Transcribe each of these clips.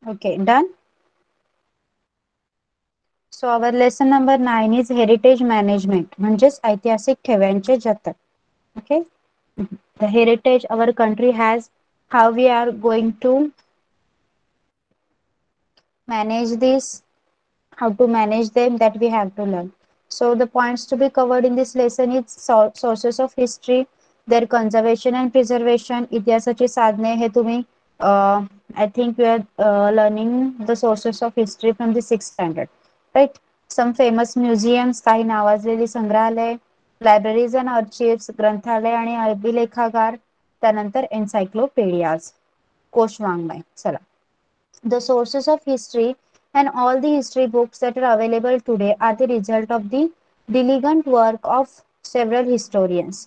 Okay, done. So our lesson number 9 is heritage management म्हणजेच ऐतिहासिक ठेव्यांचे जतन. Okay, the heritage our country has, how we are going to manage this, how to manage them, that we have to learn. So the points to be covered in this lesson is sources of history, their conservation and preservation, इतिहासाची साधने हे तुम्ही I think we are learning the sources of history from the 6th standard, right? Some famous museums, काही नावाजलेली संग्रहालय, libraries and archives, ग्रंथालय आणि अभिलेखागार, त्यानंतर encyclopedias, कोशवाङ्मय. चला, the sources of history and all the history books that are available today are the result of the diligent work of several historians.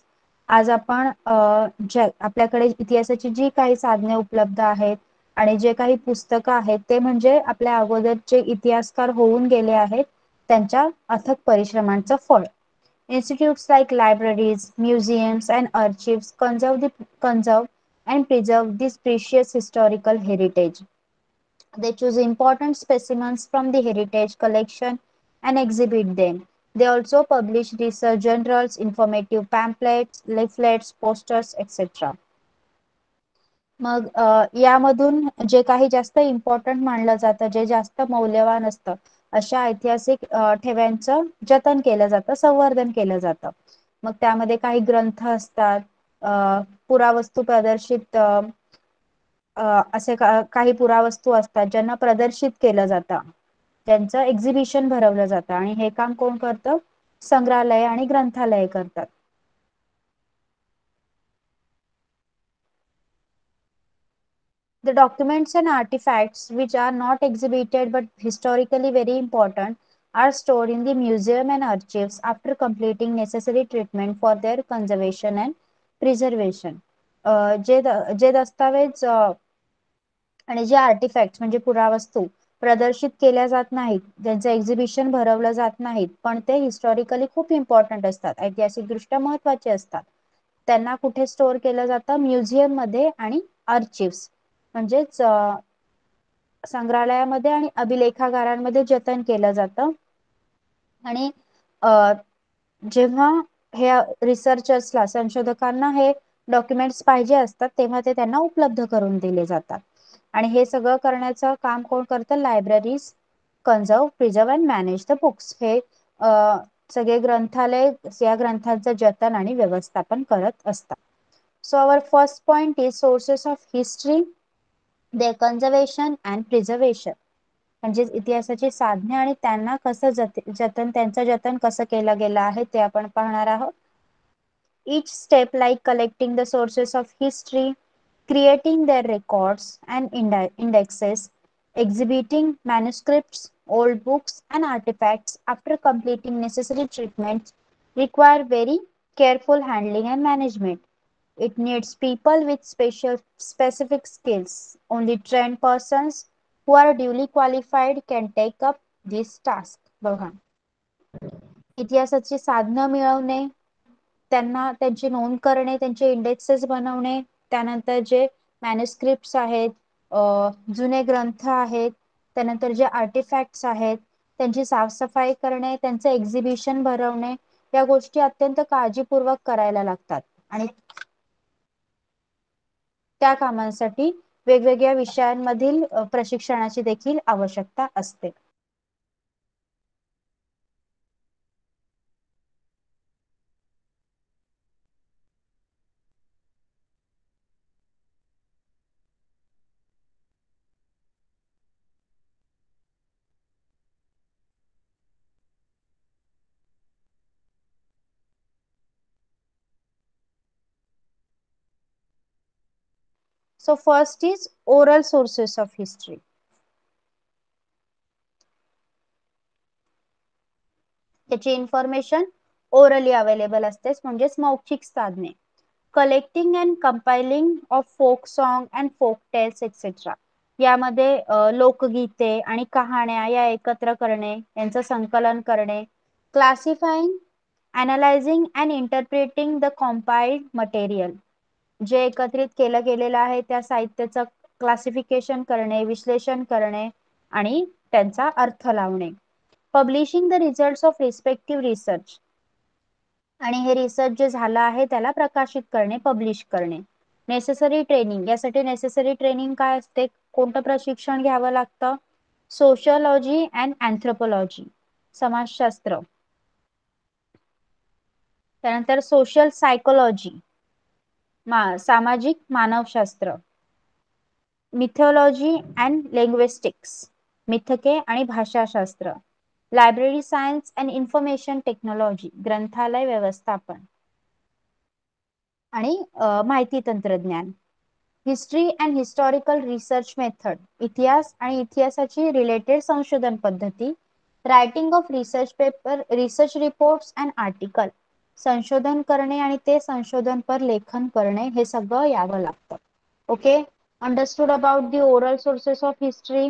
आज आपण आपल्याकडे इतिहासाची जी काही साधने उपलब्ध आहेत आणि जे काही पुस्तकं आहेत ते म्हणजे आपल्या अगोदरचे इतिहासकार होऊन गेले आहेत त्यांच्या अथक परिश्रमांचं फळ. Institutes like libraries, museums and archives conserve and preserve this precious historical heritage. They choose important specimens from the heritage collection and exhibit them. They also publish research journals, informative pamphlets, leaflets, posters, etc. मग यामधून जे काही जास्त important मानलं जातं, जे जास्त मौल्यवान असतं, अशा ऐतिहासिक ठेव्यांचं जतन केलं जातं, संवर्धन केलं जातं. मग त्यामध्ये काही ग्रंथ असतात, पुरावस्तू प्रदर्शित असे काही पुरावस्तू असतात ज्यांना प्रदर्शित केलं जातं, त्यांचं एक्झिबिशन भरवलं जातं आणि हे काम कोण करतं? संग्रहालय आणि ग्रंथालय करतात. The documents and artifacts which are not exhibited but historically very important are stored in the museum and archives after completing necessary treatment for their conservation and preservation. जे दस्तावेज आणि जे आर्टिफॅक्ट म्हणजे पुरावस्तू प्रदर्शित केल्या जात नाहीत, ज्यांचं एक्झिबिशन भरवलं जात नाहीत, पण ते हिस्टॉरिकली खूप इम्पॉर्टंट असतात, ऐतिहासिक दृष्ट्या महत्वाचे असतात, त्यांना कुठे स्टोअर केलं जातं? म्युझियम मध्ये आणि आर्चिव्स म्हणजेच संग्रहालयामध्ये आणि अभिलेखागारांमध्ये जतन केलं जातं. आणि जेव्हा हे रिसर्चर्सला, संशोधकांना हे डॉक्युमेंट्स पाहिजे असतात तेव्हा ते त्यांना उपलब्ध करून दिले जातात. आणि हे सगळं करण्याचं काम कोण करतं? Libraries conserve, preserve and manage the books. हे सगळे ग्रंथालय या ग्रंथांचं जतन आणि व्यवस्थापन करत असतात. So our first point is sources of history, their conservation and preservation. म्हणजे इतिहासाची साधने आणि त्यांना कसं त्यांचं जतन कसं केलं गेलं आहे ते आपण पाहणार आहोत. Each step like collecting the sources of history, creating their records and indexes, exhibiting manuscripts, old books and artifacts after completing necessary treatments require very careful handling and management. It needs people with specific skills. Only trained persons who are duly qualified can take up this task. बघा, इतिहासाची साधनं मिळवणे, त्यांना त्यांची नोंद करणे, त्यांचे indexes बनवणे, त्यानंतर जे मॅन्युस्क्रिप्ट्स आहेत, जुने ग्रंथ आहेत, त्यानंतर जे आर्टिफॅक्ट्स आहेत त्यांची साफसफाई करणे, त्यांचं एक्झिबिशन भरवणे, या गोष्टी अत्यंत काळजीपूर्वक करायला लागतात. आणि त्या कामांसाठी वेगवेगळ्या विषयांमधील प्रशिक्षणाची देखील आवश्यकता असते. So first is oral sources of history. त्याची इन्फॉर्मेशन ओरली अवेलेबल असते, म्हणजेच मौखिक साधने. Collecting and compiling of folk song and folk tales etcetera. यामध्ये लोकगीते आणि कहाण्या या एकत्र करणे, यांचं संकलन करणे. Classifying, analysing and interpreting the compiled material. जे एकत्रित केलं गेलेलं आहे त्या साहित्याचं क्लासिफिकेशन करणे, विश्लेषण करणे आणि त्यांचा अर्थ लावणे. Publishing the results of respective research, आणि हे रिसर्च जे झालं आहे त्याला प्रकाशित करणे, पब्लिश करणे. नेसेसरी ट्रेनिंग, यासाठी नेसेसरी ट्रेनिंग काय असते, कोणतं प्रशिक्षण घ्यावं लागतं, सोशियोलॉजी अँड अँथ्रोपॉलॉजी, समाजशास्त्र, त्यानंतर सोशल सायकोलॉजी, सामाजिक मानवशास्त्र, मिथॉलॉजी अँड लिंग्विस्टिक्स, मिथके आणि भाषाशास्त्र, library science and information technology, ग्रंथालय व्यवस्थापन आणि माहिती तंत्रज्ञान. History and historical research method, इतिहास आणि इतिहासाची रिलेटेड संशोधन पद्धती. Writing of research paper, research reports and article, संशोधन करणे आणि ते संशोधन पर लेखन करणे, हे सगळं यावं लागतं. Okay, understood about the oral sources of history,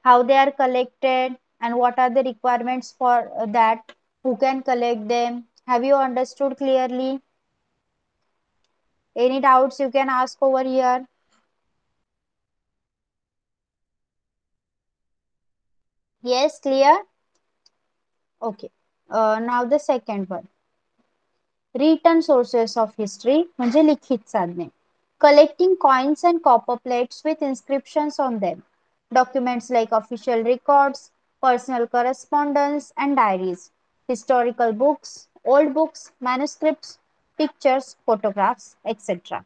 how they are collected and what are the requirements for that, who can collect them. Have you understood clearly? Any doubts you can ask over here. Yes, clear. Okay, now the second one, written sources of history म्हणजे लिखित साधने. Collecting coins and copper plates with inscriptions on them, documents like official records, personal correspondence and diaries, historical books, old books, manuscripts, pictures, photographs, etc.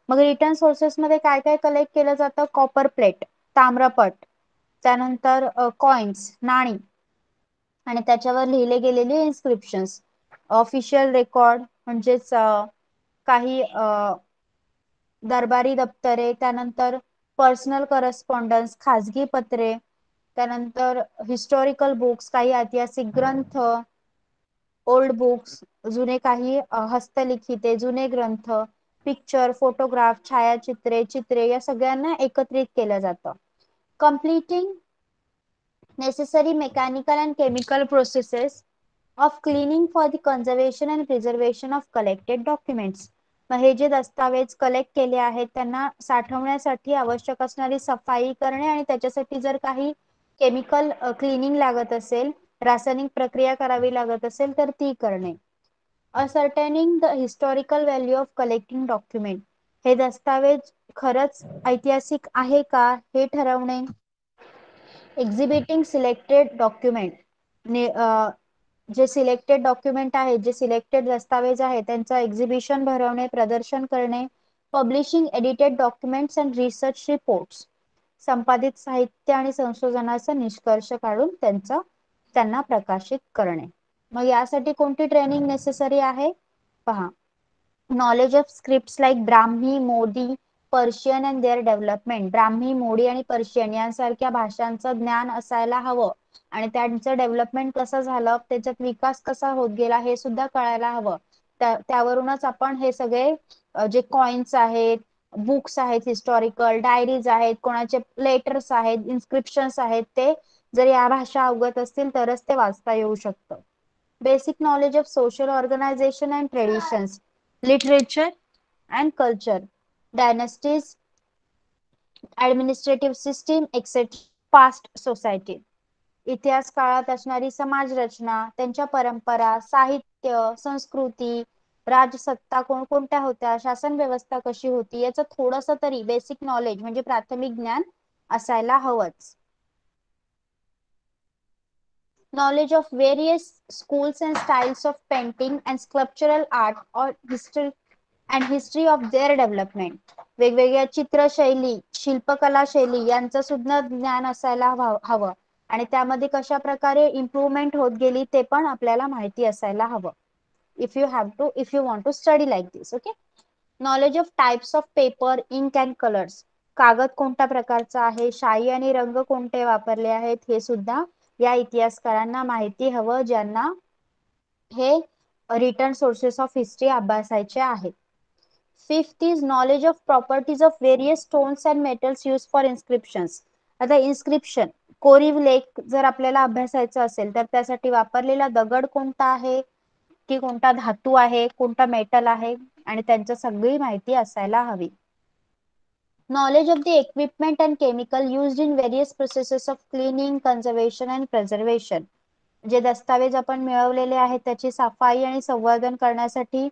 मग return sources मध्ये काय काय collect केलं जातं, copper plate, ताम्रपट, त्यानंतर कॉइन्स, नाणी, आणि त्याच्यावर लिहिले गेलेले इन्स्क्रिप्शन्स, ऑफिशियल रेकॉर्ड म्हणजेच काही दरबारी दप्तरे, त्यानंतर पर्सनल करस्पॉन्डन्स, खाजगी पत्रे, त्यानंतर हिस्टॉरिकल बुक्स, काही ऐतिहासिक ग्रंथ, ओल्ड बुक्स, जुने काही हस्तलिखिते, जुने ग्रंथ, पिक्चर, फोटोग्राफ, छायाचित्रे, चित्रे, या सगळ्यांना एकत्रित केलं जातं. Completing necessary mechanical and chemical processes of cleaning for the conservation and preservation of collected documents. हे जे दस्तावेज कलेक्ट केले आहेत त्यांना साठवण्यासाठी आवश्यक असणारी सफाई करणे आणि त्याच्यासाठी जर काही केमिकल क्लिनिंग लागत असेल, रासायनिक प्रक्रिया करावी लागत असेल तर ती करणे. ascertaining the historical value of collecting document, हे दस्तावेज खरंच ऐतिहासिक आहे का हे ठरवणे. एक्झिबिटिंग सिलेक्टेड डॉक्युमेंट, जे सिलेक्टेड डॉक्युमेंट आहे, जे सिलेक्टेड दस्तावेज आहे त्यांचं एक्झिबिशन भरवणे, प्रदर्शन करणे. Publishing edited documents and research reports, संपादित साहित्य आणि संशोधनाचा निष्कर्ष काढून त्यांना प्रकाशित करणे. मग यासाठी कोणती ट्रेनिंग नेसेसरी आहे पहा. Knowledge of scripts like Brahmi, Modi, Persian and their development, Brahmi, Modi आणि पर्शियन यांसारख्या भाषांचं ज्ञान असायला हवं आणि त्यांचं डेव्हलपमेंट कसं झालं, त्याच्यात विकास कसा होत गेला हे सुद्धा कळायला हवं. त्यावरूनच आपण हे सगळे जे कॉइन्स आहेत, बुक्स आहेत, हिस्टॉरिकल डायरीज आहेत, कोणाचे लेटर्स आहेत, इन्स्क्रिप्शन्स आहेत, ते जर या भाषा अवगत असतील तरच ते वाचता येऊ शकतं. Basic knowledge of social organisation and traditions, literature and culture, dynasties, administrative system etcetera, past society, इतिहास काळात असणारी समाज रचना, त्यांच्या परंपरा, साहित्य, संस्कृती, राजसत्ता कोणकोणत्या होत्या, शासन व्यवस्था कशी होती, याचं थोडंसं तरी बेसिक नॉलेज म्हणजे प्राथमिक ज्ञान असायला हवंच. Knowledge of various schools and styles of painting and sculptural art or history of their development, वेगवेगळ्या चित्रशैली, शिल्पकला शैली यांचं सुद्धा ज्ञान असायला हवं आणि त्यामध्ये कशा प्रकारे इम्प्रूव्हमेंट होत गेली ते पण आपल्याला माहिती असायला हवं. if you want to study like this. Okay, knowledge of types of paper, ink and colors, कागद कोणत्या प्रकारचा आहे, शाई आणि रंग कोणते वापरले आहेत, हे सुद्धा या इतिहासकारांना माहिती हवं ज्यांना हे रिटर्न सोर्सेस ऑफ हिस्ट्री अभ्यासायचे आहेत. Fifth is knowledge of properties of various stones and metals use for inscriptions. आता इन्स्क्रिप्शन, कोरीव लेख जर आपल्याला अभ्यासायचं असेल तर त्यासाठी वापरलेला दगड कोणता आहे, की कोणता धातू आहे, कोणता मेटल आहे, आणि त्यांची सगळी माहिती असायला हवी. Knowledge of the equipment and chemical used in various processes of cleaning, conservation and preservation. जे दस्तावेज आपण मिळवलेले आहेत त्याची सफाई आणि संवर्धन करण्यासाठी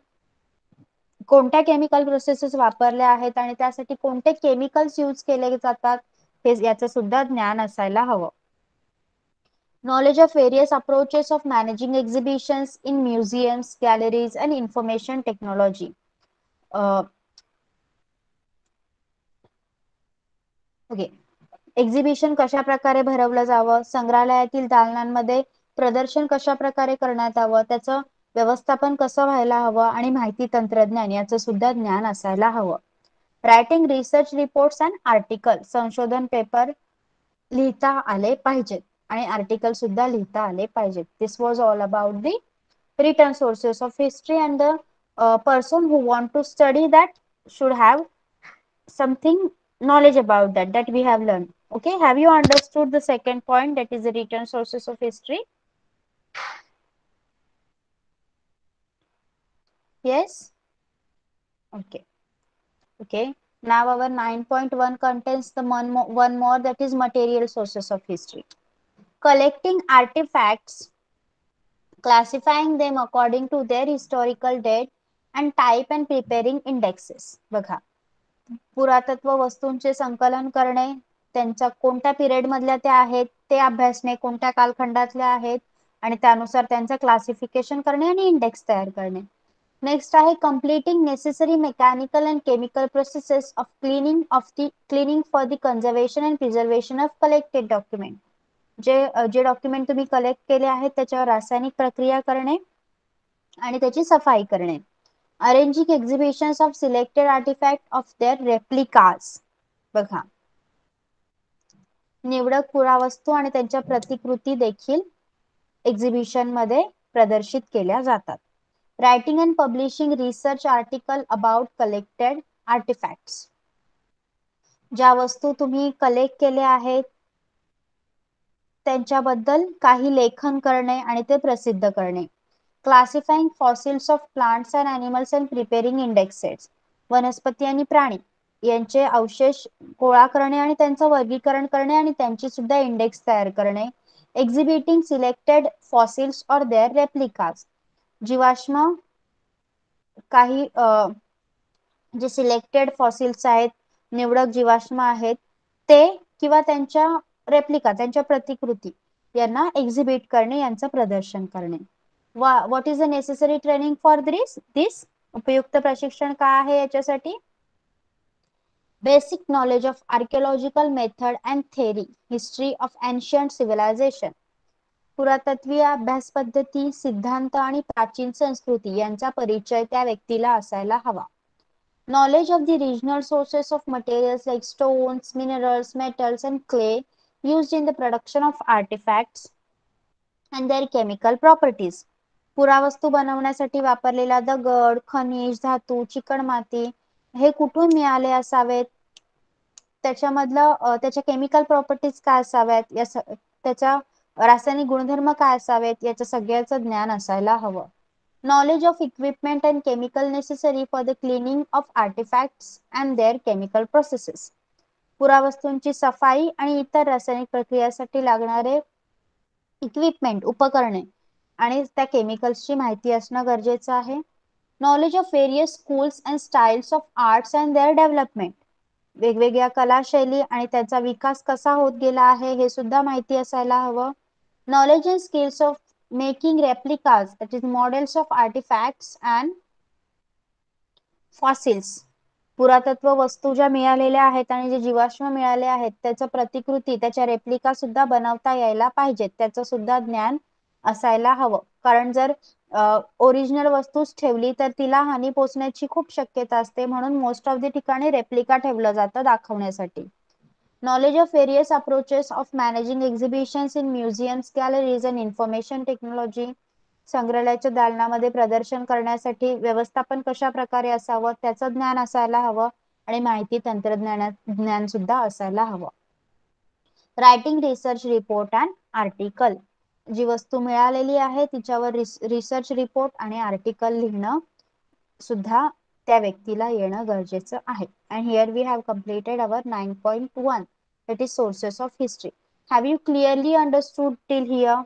कोणत्या केमिकल प्रोसेसेस वापरल्या आहेत आणि त्यासाठी कोणते केमिकल्स यूज केले जातात हे याचं सुद्धा ज्ञान असायला हवं. Knowledge of various approaches of managing exhibitions in museums, galleries and information technology. Okay, exhibition कशा प्रकारे भरवलं जावं, संग्रहालयातील दालनांमध्ये प्रदर्शन कशा प्रकारे करण्यात यावं, त्याचं व्यवस्थापन कसं व्हायला हवं आणि माहिती तंत्रज्ञान याचं सुद्धा ज्ञान असायला हवं. Writing research reports and article, संशोधन पेपर लिहिता आले पाहिजेत आणि आर्टिकल सुद्धा लिहिता आले पाहिजेत. This was all about the written sources of history, and the person who want to study that should have something knowledge about that we have learned. Okay, have you understood the second point, that is the written sources of history? Yes. Okay. Okay, now our 9.1 contains the one more, that is material sources of history. Collecting artifacts, classifying them according to their historical date and type, and preparing indexes. बघा, पुरातत्व वस्तूंचे संकलन करणे, त्यांच्या कोणत्या period मधल्या त्या आहेत ते अभ्यासणे, कोणत्या कालखंडातल्या आहेत आणि त्यानुसार त्यांचं क्लासिफिकेशन करणे आणि इंडेक्स तयार करणे. नेक्स्ट आहे completing necessary mechanical and chemical processes of cleaning for the conservation and preservation of collected document. जे डॉक्युमेंट तुम्ही कलेक्ट केले आहेत त्याच्यावर रासायनिक प्रक्रिया करणे आणि त्याची सफाई करणे. Arranging exhibitions of selected artifact of their replicas. बघा, निवडक पुरावस्तू आणि त्यांच्या प्रतिकृती देखील एक्झिबिशन मध्ये प्रदर्शित केल्या जातात. Writing and publishing research article about collected artifacts. ज्या वस्तू तुम्ही कलेक्ट केल्या आहेत त्यांच्याबद्दल काही लेखन करणे आणि ते प्रसिद्ध करणे. Classifying fossils of plants and animals and preparing indexes. वनस्पती आणि प्राणी यांचे अवशेष गोळा करणे आणि त्यांचं वर्गीकरण करणे आणि त्यांची सुद्धा इंडेक्स तयार करणे. Exhibiting selected fossils or their replicas. जीवाश्म काही जे सिलेक्टेड फॉसिल्स आहेत, निवडक जीवाश्म आहेत ते किंवा त्यांच्या रेप्लिका, त्यांच्या प्रतिकृती यांना एक्झिबिट करणे, यांचं प्रदर्शन करणे. What is the necessary training for this? उपयुक्त प्रशिक्षण काय आहे याच्यासाठी? Basic knowledge of archaeological method and theory, history of ancient civilization. पुरातत्वीय अभ्यास पद्धती, सिद्धांत आणि प्राचीन संस्कृती यांचा परिचय त्या व्यक्तीला असायला हवा. Knowledge of the regional sources of materials like stones, minerals, metals and clay used in the production of artifacts and their chemical properties. पुरावस्तू बनवण्यासाठी वापरलेला दगड, खनिज, धातू, चिकणमाती हे कुठून मिळाले असावेत, त्याच्यामधलं त्याच्या केमिकल प्रॉपर्टीज काय असाव्यात, त्याच्या रासायनिक गुणधर्म काय असावेत, याचं सगळ्याचं ज्ञान असायला हवं. Knowledge of equipment and chemical necessary for the cleaning of artifacts and their chemical processes. पुरावस्तूंची सफाई आणि इतर रासायनिक प्रक्रियासाठी लागणारे इक्विपमेंट, उपकरणे आणि त्या केमिकल्सची माहिती असणं गरजेचं आहे. Knowledge of various schools and styles of arts and their development. वेगवेगळ्या कला शैली आणि त्याचा विकास कसा होत गेला आहे हे सुद्धा माहिती असायला हवं. Knowledge and skills of making replicas, that is models of artifacts and fossils. पुरातत्व वस्तू ज्या मिळालेल्या आहेत आणि जे जीवाश्म मिळाले आहेत त्याचं प्रतिकृती, त्याच्या रेप्लिका सुद्धा बनवता यायला पाहिजेत, त्याचं सुद्धा ज्ञान असायला हवं. कारण जर ओरिजिनल वस्तूच ठेवली तर तिला हानी पोचण्याची खूप शक्यता असते, म्हणून मोस्ट ऑफ द ठिकाणी रेप्लिका ठेवलं जातं दाखवण्यासाठी. Knowledge of various approaches of managing exhibitions in museums, galleries and information technology. संग्रहालयाच्या दालनामध्ये प्रदर्शन करण्यासाठी व्यवस्थापन कशा प्रकारे असावं त्याचं ज्ञान असायला हवं आणि माहिती तंत्रज्ञानात ज्ञान सुद्धा असायला हवं. Writing research report and article. जी वस्तू मिळालेली आहे तिच्यावर रिसर्च रिपोर्ट आणि आर्टिकल लिहिणं सुद्धा त्या व्यक्तीला येणं गरजेचं आहे. And here we have completed our 9.1, that is sources of history. Have you clearly understood till here?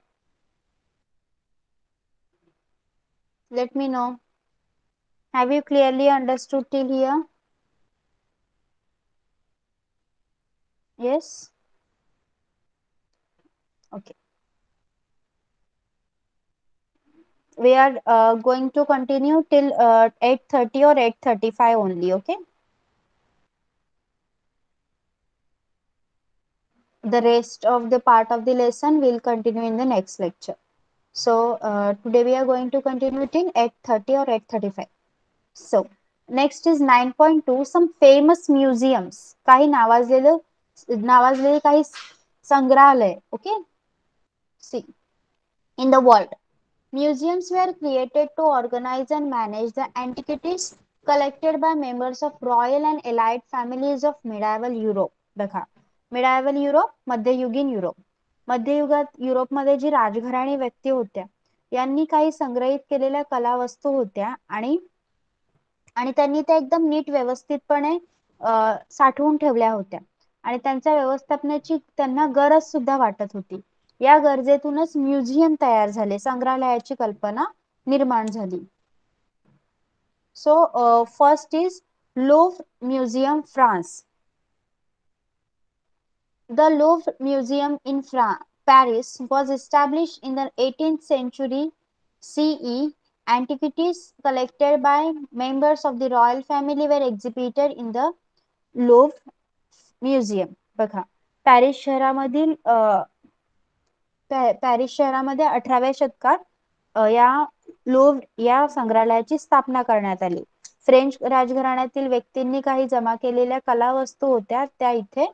Let me know. Have you clearly understood till here? Yes? Okay. We are going to continue till 8:30 or 8:35 only, okay? The rest of the part of the lesson will continue in the next lecture. So today we are going to continue till 8:30 or 8:35. So next is 9.2, some famous museums. काही नावाजलेले काही संग्रहालय, okay? See, in the world, museums were created to organize and manage the antiquities collected by members of royal and elite families of medieval Europe. बघा, medieval Europe, मध्ययुगीन Europe. मध्ययुगात युरोपमध्ये जी राजघराणी व्यक्ती होत्या, यांनी काही संग्रहित केलेल्या कला वस्तू होत्या आणि त्यांनी त्या एकदम नीट व्यवस्थितपणे साठवून ठेवल्या होत्या आणि त्यांच्या व्यवस्थापनाची त्यांना गरज सुद्धा वाटत होती. या गरजेतूनच म्युझियम तयार झाले, संग्रहालयाची कल्पना निर्माण झाली. So first is Louvre museum, France. The Louvre Museum in Paris was established in the 18th century CE. Antiquities collected by members of the royal family were exhibited in the Louvre Museum. बघा, Paris शहरामध्ये 18व्या शतकात या लोव्र या संग्रहालयाची स्थापना करण्यात आली. French राजघराण्यातील व्यक्तींनी काही जमा केलेल्या कला वस्तू होत्या, त्या इथे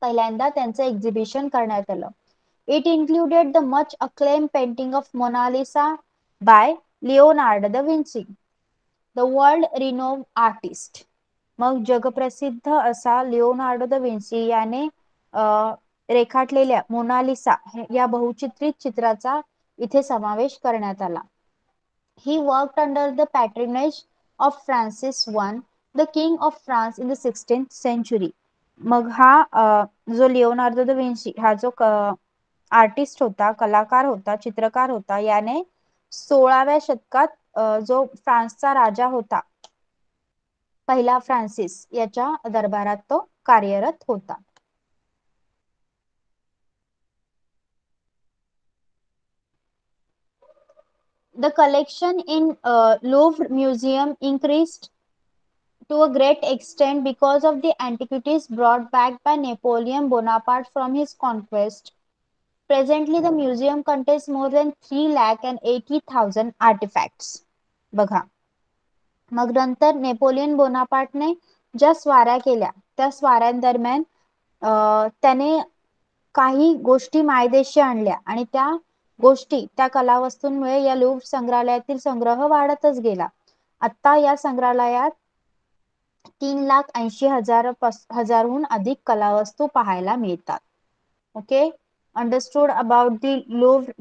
पहिल्यांदा त्यांचं एक्झिबिशन करण्यात आलं. It included the much acclaimed painting of Mona Lisa by Leonardo da Vinci, the world renowned artist. मग जगप्रसिद्ध असा लिओनार्डो द विन्सी याने रेखाटलेल्या मोनालिसा या बहुचित्रित चित्राचा इथे समावेश करण्यात आला. He worked under the patronage of Francis I, the King of France in the 16th century. मग हा जो लिओनार्डो द विन्सी हा जो आर्टिस्ट होता, कलाकार होता, चित्रकार होता, याने 16व्या शतकात जो फ्रान्सचा राजा होता, पहिला फ्रान्सिस, याच्या दरबारात तो कार्यरत होता. The collection in Louvre Museum increased to a great extent because of the antiquities brought back by Napoleon Bonaparte from his conquest. Presently, the museum contains more than 3,80,000 artifacts. बघा, मग नंतर नेपोलियन बोनापार्टने ज्या स्वाऱ्या केल्या, त्या स्वाऱ्यांदरम्यान त्याने काही गोष्टी मायदेशी आणल्या आणि त्या गोष्टी, त्या कलावस्तूंमुळे या लूव्र संग्रहालयातील संग्रह वाढतच गेला. आता या संग्रहालयात 3,80,000हून अधिक कलावस्तू पाहायला मिळतात. Okay, understood about the Louvre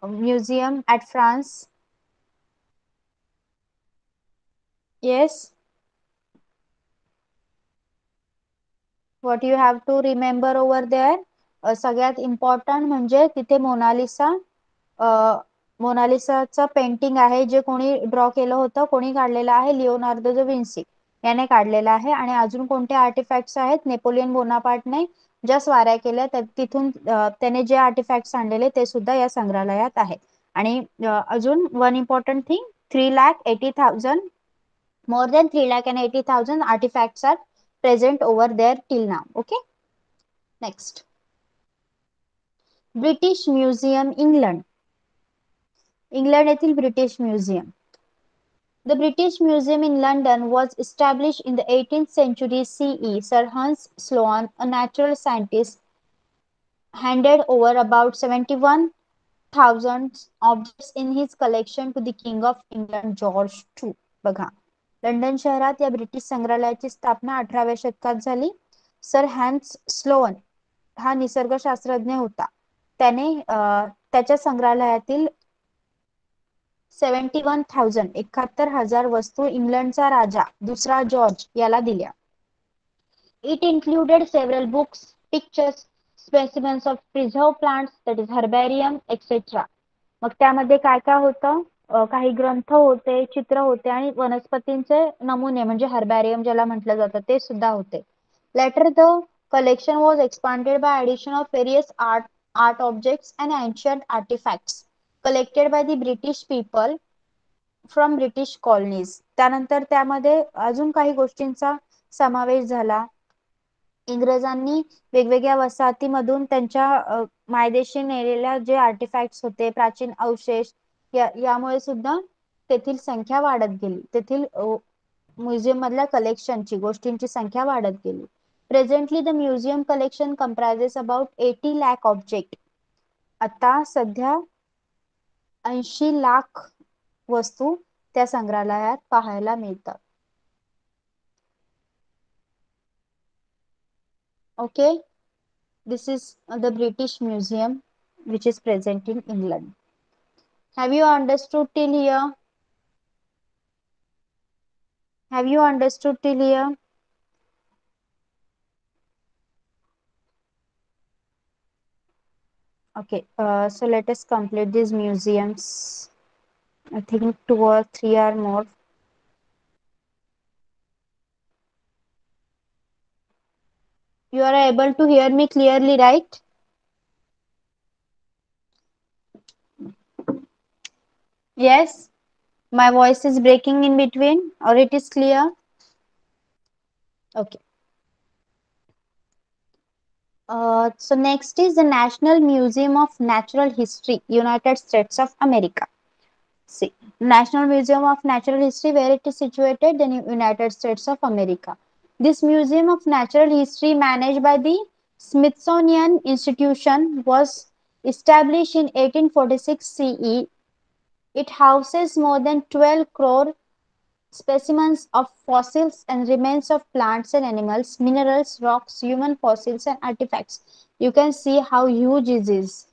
museum at France? Yes. What you have to remember over there? सगळ्यात इम्पॉर्टंट म्हणजे तिथे मोनालिसाचं पेंटिंग आहे, जे कोणी ड्रॉ केलं होतं, कोणी काढलेलं आहे? लिओनार्दो द विन्सी याने काढलेलं आहे. आणि अजून कोणते आर्टिफॅक्ट्स आहेत? नेपोलियन बोनापार्टने ज्या स्वाऱ्या केल्या तिथून त्याने जे आर्टिफॅक्ट्स आणलेले ते सुद्धा या संग्रहालयात आहे. आणि अजून one important thing, 3,80,000, more than 3,80,000 artifacts are present over there till now. Okay, next, British Museum, England. England येथील British museum. The British Museum in London was established in the 18th century CE. Sir Hans Sloane, a natural scientist, handed over about 71,000 objects in his collection to the King of England, George II. बघा, London शहरात या British संग्रहालयाची स्थापना 18व्या शतकात झाली. Sir hence Sloane हा निसर्गशास्त्रज्ञ होता. त्याने त्याच्या संग्रहालयातील 71,000 71,000 वस्तू इंग्लंडचा राजा दुसरा जॉर्ज याला दिल्या. It included several books, pictures, specimens of preserved plants, that is herbarium, etc. मग त्यामध्ये काय काय होतं? काही ग्रंथ होते, चित्र होते आणि वनस्पतींचे नमुने म्हणजे हर्बॅरियम ज्याला म्हटलं जातं ते सुद्धा होते. Later the collection was expanded by addition of various art objects and ancient artifacts collected by the British people from British colonies. त्यानंतर त्यामध्ये अजून काही गोष्टींचा समावेश झाला. इंग्रजांनी वेगवेगळ्या वसाहतीमधून त्यांच्या मायदेशी नेलेल्या जे आर्टिफॅक्ट्स होते, प्राचीन अवशेष, यामुळे सुद्धा तेथील संख्या वाढत गेली. तेथील म्युझियम मधल्या कलेक्शनची गोष्टींची संख्या वाढत गेली. Presently the museum collection comprises about 80 lakh object. आता सध्या 80 लाख वस्तू त्या संग्रहालयात पाहायला मिळतात. Okay, this is the British Museum which is present in England. Have you understood till here? Have you understood till here? Okay, so let us complete these museums. I think 2 or 3 are more. You are able to hear me clearly, right? Yes, my voice is breaking in between, or it is clear? Okay. So next is the National Museum of Natural History, United States of America. See, National Museum of Natural History, where it is situated in United States of America. This Museum of Natural History, managed by the Smithsonian Institution, was established in 1846 CE. It houses more than 12 crore specimens of fossils and remains of plants and animals, minerals, rocks, human fossils and artifacts. You can see how huge it is.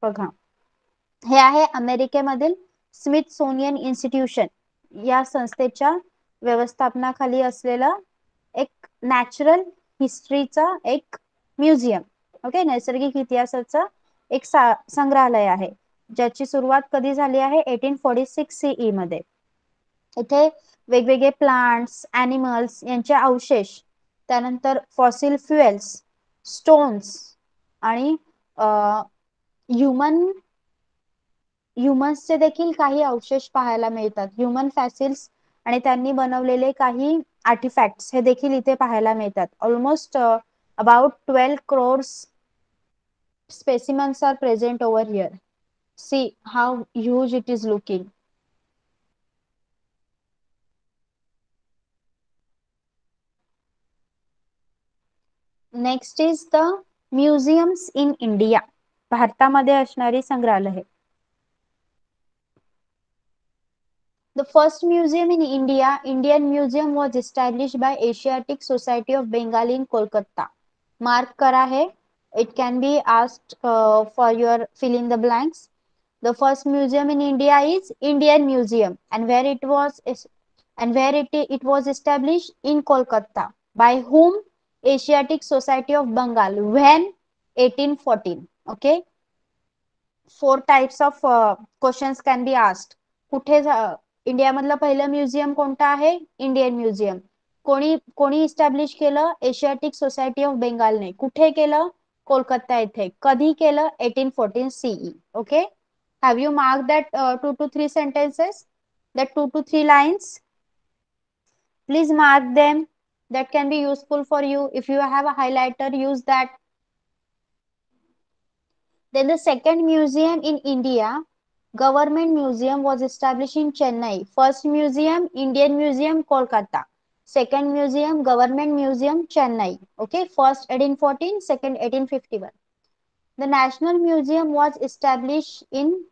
बघा, हे आहे अमेरिकेमधील Smithsonian institution या संस्थेच्या व्यवस्थापनाखाली असलेलं एक natural हिस्ट्रीचा एक म्युझियम. ओके, नैसर्गिक इतिहासाचा एक संग्रहालय आहे, ज्याची सुरुवात कधी झाली आहे? 1846 CE मध्ये. इथे वेगवेगळे प्लांट्स, ॲनिमल्स यांचे अवशेष, त्यानंतर फॉसिल फ्युएल्स, स्टोन्स आणि ह्युमन्सचे देखील काही अवशेष पाहायला मिळतात. ह्युमन फॅसिल्स आणि त्यांनी बनवलेले काही आर्टिफॅक्ट्स हे देखील इथे पाहायला मिळतात. Almost about 12 crores specimens are present over here. See how huge it is looking. Next is the museums in India. भारतामध्ये असणारी संग्रहालय. The first museum in India, Indian Museum, was established by Asiatic Society of Bengal in Kolkata. Mark करा है. It can be asked for your fill in the blanks. The first museum in India is Indian Museum, and where it was established in Kolkata. By whom? Asiatic Society of Bengal. When? 1814. Okay. 4 types of questions can be asked. कुठे India मधलं पहिलं museum कोणतं आहे? Indian museum. कोणी establish केलं? Asiatic society of बेंगालने. कुठे केलं? कोलकाता येथे. कधी केलं? 1814 CE. Okay, have you mark that 2 to 3 sentences, that 2 to 3 lines? Please mark them. That can be useful for you. If you have a highlighter, use that. Then the second museum in India, Government Museum, was established in Chennai. First museum, Indian Museum, Kolkata. Second museum, Government Museum, Chennai. Okay, first 1814, second 1851. The National Museum was established in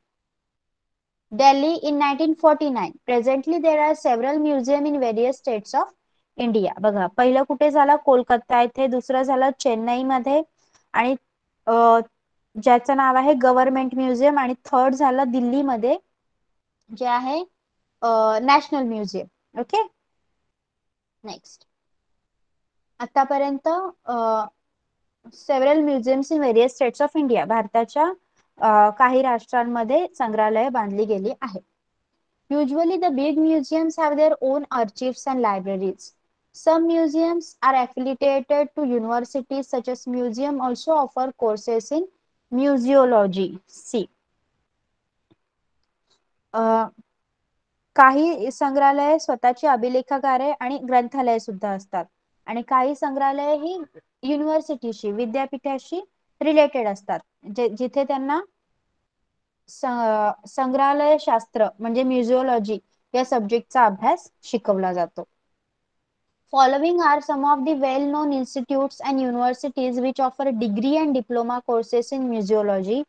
Delhi in 1949. Presently, there are several museums in various states of India. बघा, पहिलं कुठे झालं? कोलकाता येथे. दुसरं झालं चेन्नई मध्ये आणि ज्याचं नाव आहे गव्हर्नमेंट म्युझियम, आणि थर्ड झालं दिल्लीमध्ये जे आहे नॅशनल म्युझियम. Okay, next. आतापर्यंत several museums in various states of India, भारताच्या काही राष्ट्रांमध्ये संग्रहालय बांधली गेली आहेत. Usually the big museums have their own archives and libraries. Some museums are affiliated to universities, such as museum also offer courses in museology. See, काही संग्रहालय स्वतःची अभिलेखागारे आणि ग्रंथालय सुद्धा असतात, आणि काही संग्रहालय ही युनिव्हर्सिटीशी, विद्यापीठाशी रिलेटेड असतात, जिथे त्यांना संग्रहालय शास्त्र म्हणजे म्युझिओलॉजी या सब्जेक्टचा अभ्यास शिकवला जातो. Following are some of the well-known institutes and universities which offer degree and diploma courses in museology.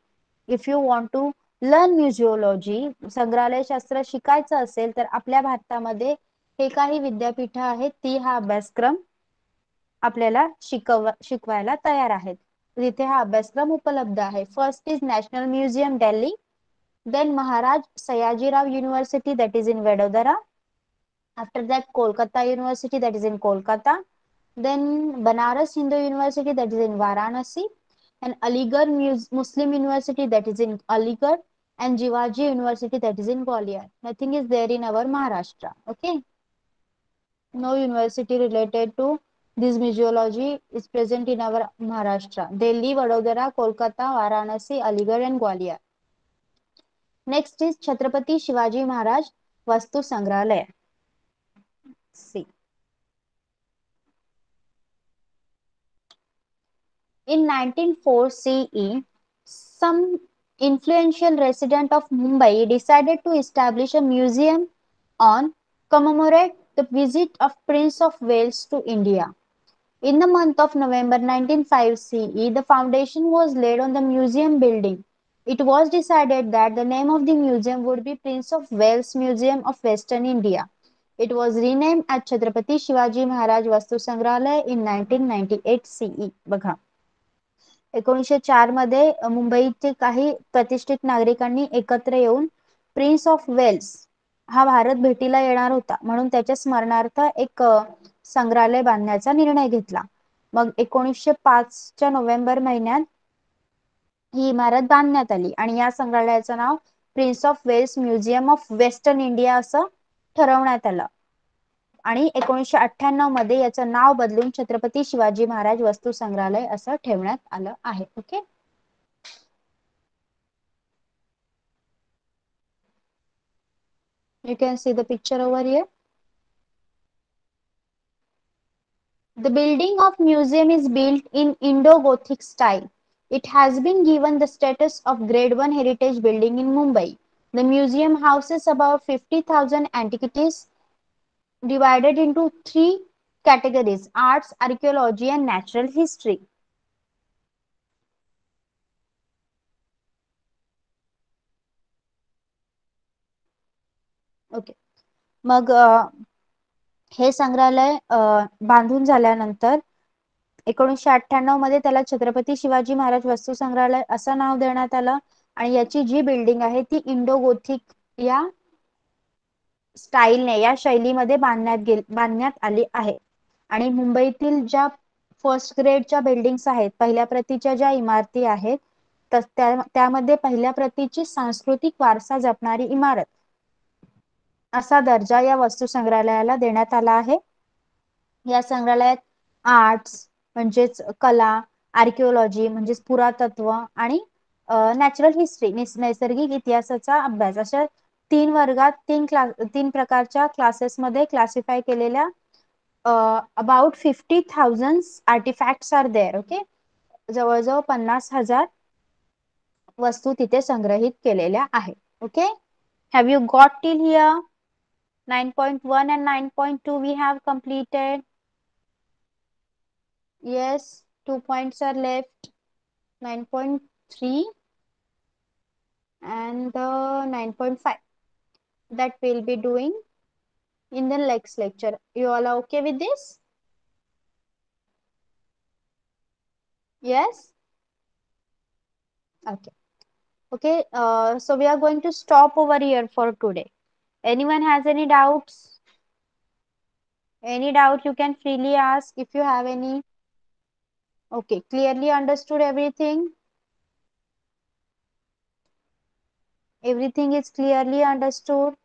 If you want to learn museology, संग्रहालय शास्त्र शिकायचं असेल तर आपल्या भारतामध्ये हे काही विद्यापीठ आहेत, ती हा अभ्यासक्रम आपल्याला शिकवायला तयार आहेत, जिथे हा अभ्यासक्रम उपलब्ध आहे. First is national museum Delhi, then Maharaj Sayajirao University, that is in Vadodara. After that, Kolkata University, that is in Kolkata. Then Banaras Hindu University, that is in Varanasi. And Aligarh Muslim University, that is in Aligarh. And Jivaji University, that is in Gwalior. Nothing is there in our Maharashtra. Okay. No university related to this museology is present in our Maharashtra. Delhi, Vadodara, Kolkata, Varanasi, Aligarh and Gwalior. Next is Chhatrapati Shivaji Maharaj Vastu Sangrahalaya. See. In 1904 CE, some influential resident of Mumbai decided to establish a museum on commemorate the visit of Prince of Wales to India. In the month of November 1905 CE, the foundation was laid on the museum building. It was decided that the name of the museum would be Prince of Wales Museum of Western India. It was renamed as Chhatrapati Shivaji Maharaj Vastu Sangrahalaya in 1998 CE. बघा, 1904 मध्ये मुंबईचे काही प्रतिष्ठित नागरिकांनी एकत्र येऊन prince of Wales हा भारत भेटीला येणार होता म्हणून त्याच्या स्मरणार्थ एक संग्रहालय बांधण्याचा निर्णय घेतला. मग 1905 च्या नोव्हेंबर महिन्यात ही इमारत बांधण्यात आली आणि या संग्रहालयाचं नाव prince of Wales museum of western India असं ठरवण्यात आलं. आणि 1998 मध्ये याचं नाव बदलून छत्रपती शिवाजी महाराज वस्तू संग्रहालय असं ठेवण्यात आलं आहे. Okay, you can see the picture over here. The building of museum is built in Indo-Gothic style. It has been given the status of Grade 1 heritage building in Mumbai. The museum houses about 50,000 antiquities divided into three categories: arts, archaeology and natural history. Okay, मग हे संग्रहालय बांधून झाल्यानंतर 1998 मध्ये त्याला छत्रपती शिवाजी महाराज वस्तू संग्रहालय असं नाव देण्यात आलं आणि याची जी बिल्डिंग आहे ती इंडो गोथिक या स्टाईलने, या शैलीमध्ये बांधण्यात आली आहे. आणि मुंबईतील ज्या फर्स्ट ग्रेडच्या बिल्डिंग्स आहेत, पहिल्या प्रतीच्या ज्या इमारती आहेत, त्यामध्ये पहिल्या प्रतीची सांस्कृतिक वारसा जपणारी इमारत असा दर्जा या वस्तू संग्रहालयाला देण्यात आला आहे. या संग्रहालयात आर्ट्स म्हणजेच कला, आर्किओलॉजी म्हणजेच पुरातत्व आणि नॅचरल हिस्ट्री नैसर्गिक इतिहासाचा अभ्यास अशा तीन वर्गात तीन प्रकारच्या क्लासेसमध्ये क्लासिफाय केलेल्या about 50,000 artifacts are there. Okay, जवळजवळ 50,000 वस्तू तिथे संग्रहित केलेल्या आहेत. Okay, have you got till here? 9.1 and 9.2 we have completed. Yes, 2 points are left. 9.3 and 9.5 that we'll be doing in the next lecture. You all are okay with this? Yes. Okay. Okay. So we are going to stop over here for today. Anyone has any doubts? Any doubt you can freely ask if you have any. Okay. Clearly understood everything. Everything is clearly understood.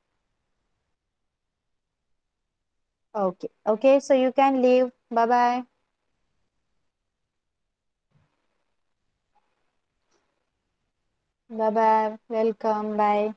Okay. Okay. So you can leave. Bye bye. Bye bye. Welcome. Bye.